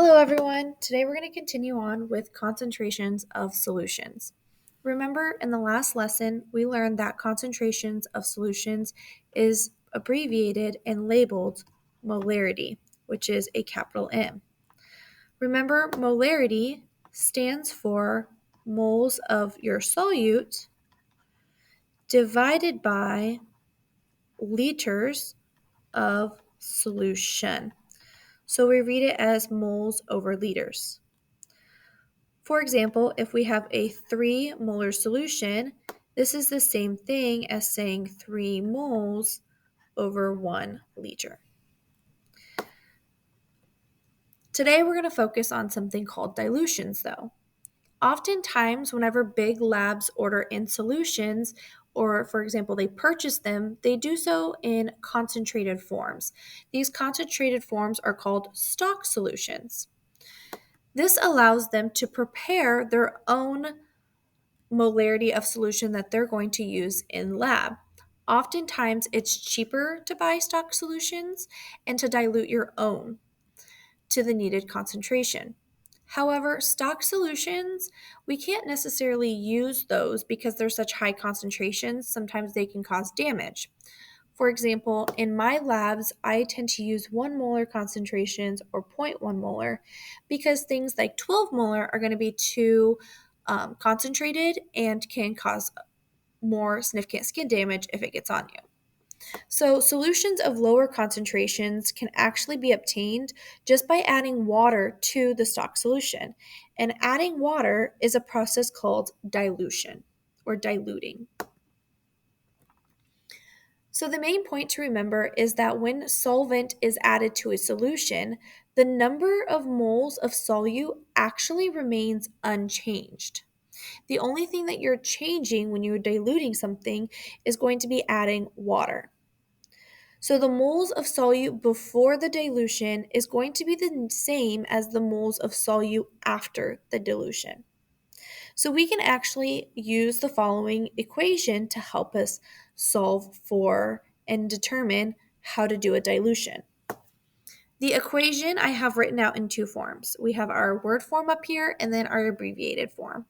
Hello everyone! Today we're going to continue on with concentrations of solutions. Remember in the last lesson we learned that concentrations of solutions is abbreviated and labeled molarity, which is a capital M. Remember molarity stands for moles of your solute divided by liters of solution. So we read it as moles over liters. For example, if we have a 3 molar solution, this is the same thing as saying 3 moles over 1 liter. Today we're going to focus on something called dilutions though. Oftentimes, whenever big labs order in solutions, or for example, they purchase them, they do so in concentrated forms. These concentrated forms are called stock solutions. This allows them to prepare their own molarity of solution that they're going to use in lab. Oftentimes, it's cheaper to buy stock solutions and to dilute your own to the needed concentration. However, stock solutions, we can't necessarily use those because they're such high concentrations. Sometimes they can cause damage. For example, in my labs, I tend to use 1 molar concentrations or 0.1 molar because things like 12 molar are going to be too concentrated and can cause more significant skin damage if it gets on you. So, solutions of lower concentrations can actually be obtained just by adding water to the stock solution. And adding water is a process called dilution or diluting. So the main point to remember is that when solvent is added to a solution, the number of moles of solute actually remains unchanged. The only thing that you're changing when you're diluting something is going to be adding water. So the moles of solute before the dilution is going to be the same as the moles of solute after the dilution. So we can actually use the following equation to help us solve for and determine how to do a dilution. The equation I have written out in 2 forms. We have our word form up here and then our abbreviated form.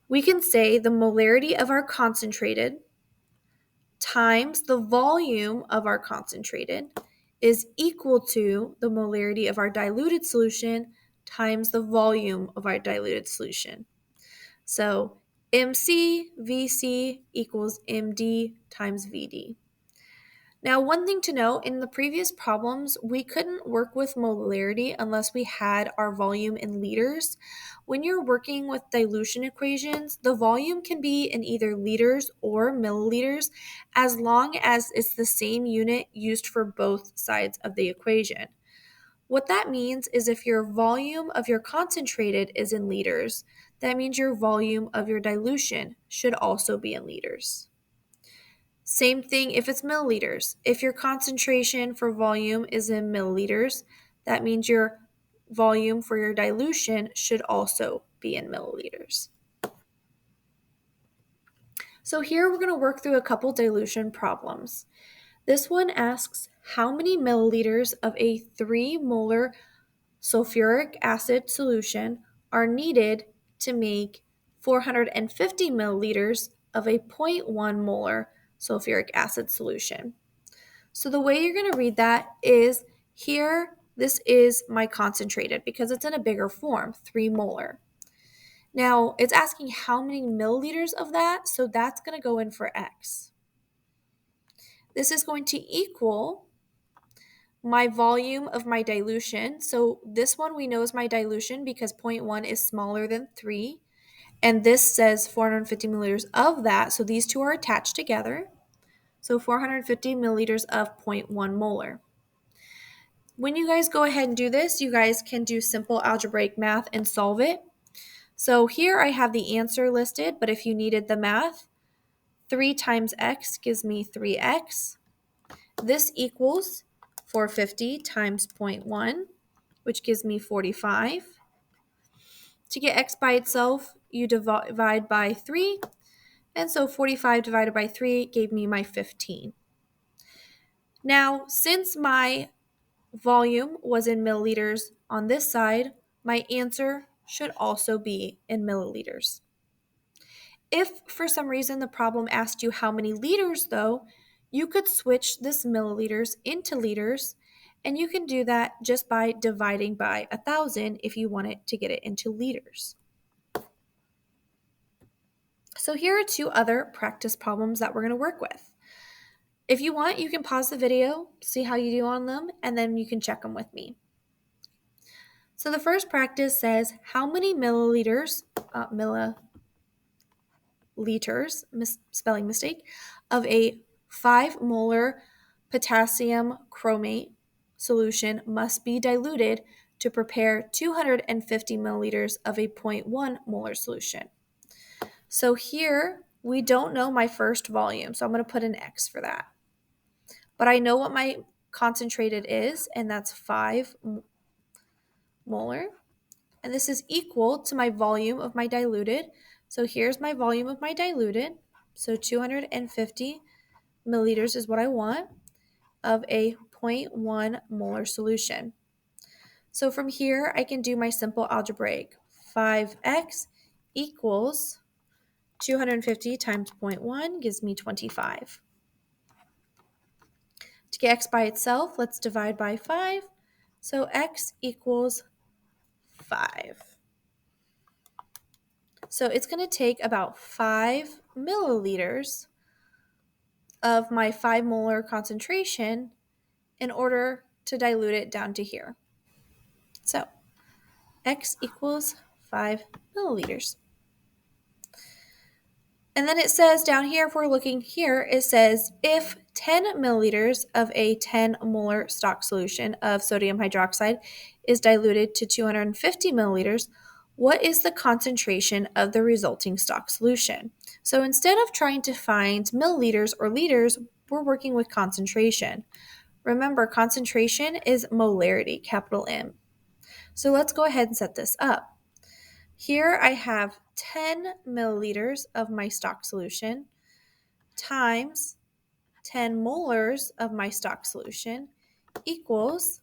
We can say the molarity of our concentrated times the volume of our concentrated is equal to the molarity of our diluted solution times the volume of our diluted solution. So MC VC equals MD times VD. Now, one thing to note, in the previous problems, we couldn't work with molarity unless we had our volume in liters. When you're working with dilution equations, the volume can be in either liters or milliliters as long as it's the same unit used for both sides of the equation. What that means is if your volume of your concentrated is in liters, that means your volume of your dilution should also be in liters. Same thing if it's milliliters. If your concentration for volume is in milliliters, that means your volume for your dilution should also be in milliliters. So here we're going to work through a couple dilution problems. This one asks how many milliliters of a 3 molar sulfuric acid solution are needed to make 450 milliliters of a 0.1 molar sulfuric acid solution. So the way you're going to read that is here, this is my concentrated because it's in a bigger form, 3 molar. Now, it's asking how many milliliters of that, so that's going to go in for X. This is going to equal my volume of my dilution. So this one we know is my dilution because 0.1 is smaller than 3. And this says 450 milliliters of that. So these two are attached together. So 450 milliliters of 0.1 molar. When you guys go ahead and do this, you guys can do simple algebraic math and solve it. So here I have the answer listed, but if you needed the math, 3 times x gives me 3x. This equals 450 times 0.1, which gives me 45. To get x by itself, you divide by 3, and so 45 divided by 3 gave me my 15. Now, since my volume was in milliliters on this side, my answer should also be in milliliters. If for some reason the problem asked you how many liters, though, you could switch this milliliters into liters, and you can do that just by dividing by 1,000 if you wanted to get it into liters. So here are two other practice problems that we're going to work with. If you want, you can pause the video, see how you do on them, and then you can check them with me. So the first practice says how many milliliters, spelling mistake, of a 5 molar potassium chromate solution must be diluted to prepare 250 milliliters of a 0.1 molar solution. So here we don't know my first volume, so I'm going to put an X for that. But I know what my concentrated is, and that's 5 molar. And this is equal to my volume of my diluted. So here's my volume of my diluted. So 250 milliliters is what I want of a 0.1 molar solution. So from here, I can do my simple algebraic. 5x equals 250 times 0.1 gives me 25. To get x by itself, let's divide by 5. So x equals 5. So it's going to take about 5 milliliters of my 5 molar concentration in order to dilute it down to here. So x equals 5 milliliters. And then it says down here, if we're looking here, it says if 10 milliliters of a 10 molar stock solution of sodium hydroxide is diluted to 250 milliliters, what is the concentration of the resulting stock solution? So instead of trying to find milliliters or liters, we're working with concentration. Remember, concentration is molarity, capital M. So let's go ahead and set this up. Here I have 10 milliliters of my stock solution times 10 molars of my stock solution equals,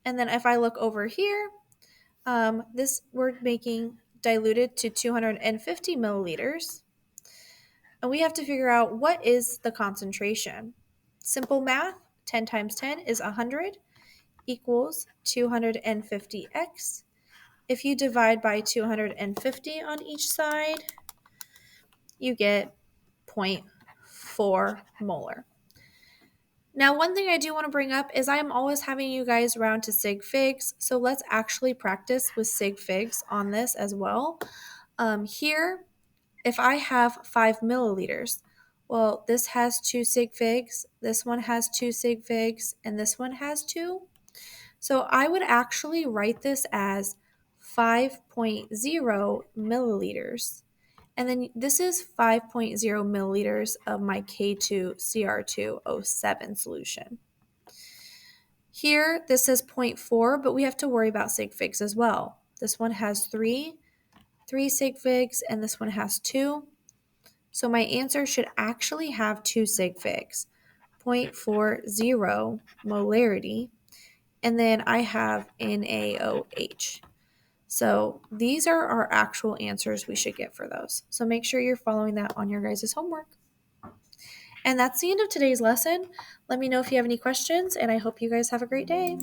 and then if I look over here, this we're making diluted to 250 milliliters, and we have to figure out what is the concentration. Simple math, 10 times 10 is 100 equals 250x. If you divide by 250 on each side, you get 0.4 molar. Now, one thing I do want to bring up is I am always having you guys round to sig figs, so let's actually practice with sig figs on this as well. Here, if I have 5 milliliters, well, this has 2 sig figs, this one has 2 sig figs, and this one has 2. So I would actually write this as 5.0 milliliters. And then this is 5.0 milliliters of my K2CR2O7 solution. Here, this says 0.4, but we have to worry about sig figs as well. This one has 3 sig figs, and this one has 2. So my answer should actually have 2 sig figs, 0.40 molarity, and then I have NaOH. So these are our actual answers we should get for those. So make sure you're following that on your guys' homework. And that's the end of today's lesson. Let me know if you have any questions, and I hope you guys have a great day.